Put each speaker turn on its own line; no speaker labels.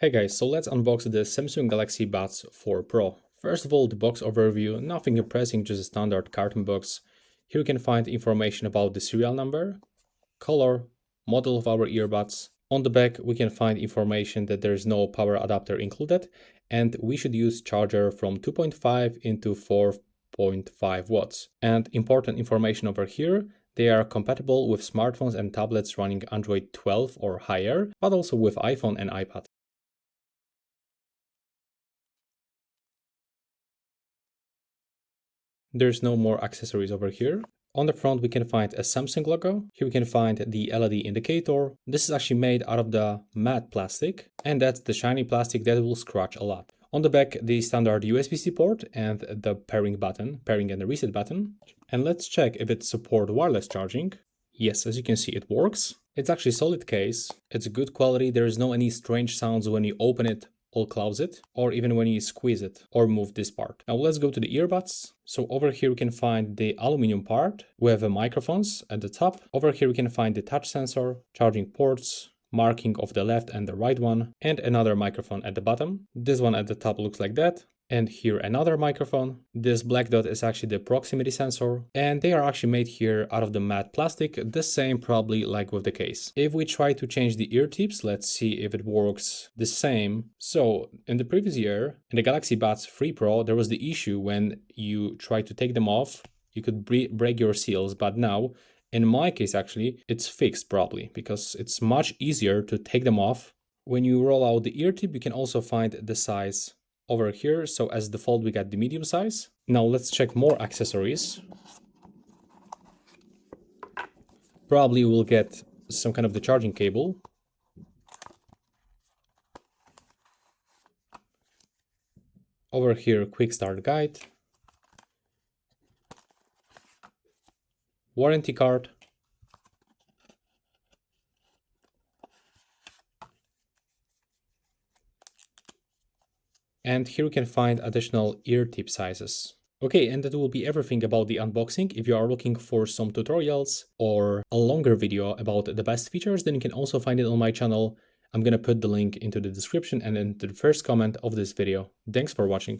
Hey guys, so let's unbox the Samsung Galaxy Buds 4 Pro. First of all, the box overview, nothing impressive, just a standard carton box. Here you can find information about the serial number, color, model of our earbuds. On the back, we can find information that there is no power adapter included, and we should use charger from 2.5 into 4.5 watts. And important information over here, they are compatible with smartphones and tablets running Android 12 or higher, but also with iPhone and iPad. There's no more accessories over here. On the front, we can find a Samsung logo. Here we can find the LED indicator. This is actually made out of the matte plastic, and that's the shiny plastic that will scratch a lot. On the back, the standard USB-C port and the pairing button, pairing and the reset button. And let's check if it supports wireless charging. Yes, as you can see, it works. It's actually a solid case. It's good quality. There is no any strange sounds when you open it or close it, or even when you squeeze it or move this part. Now let's go to the earbuds. So over here we can find the aluminum part. We have microphones at the top. Over here we can find the touch sensor, charging ports, marking of the left and the right one, and another microphone at the bottom. This one at the top looks like that. And here another microphone. This black dot is actually the proximity sensor, and they are actually made here out of the matte plastic, the same probably like with the case. If we try to change the ear tips, let's see if it works the same. So in the previous year, in the Galaxy Buds 3 Pro, there was the issue when you try to take them off, you could break your seals, but now in my case actually, it's fixed probably because it's much easier to take them off. When you roll out the ear tip, you can also find the size over here. So as default, we got the medium size. Now let's check more accessories. Probably we'll get some kind of the charging cable. Over here, quick start guide. Warranty card. And here you can find additional ear tip sizes. Okay, and that will be everything about the unboxing. If you are looking for some tutorials or a longer video about the best features, then you can also find it on my channel. I'm gonna put the link into the description and into the first comment of this video. Thanks for watching.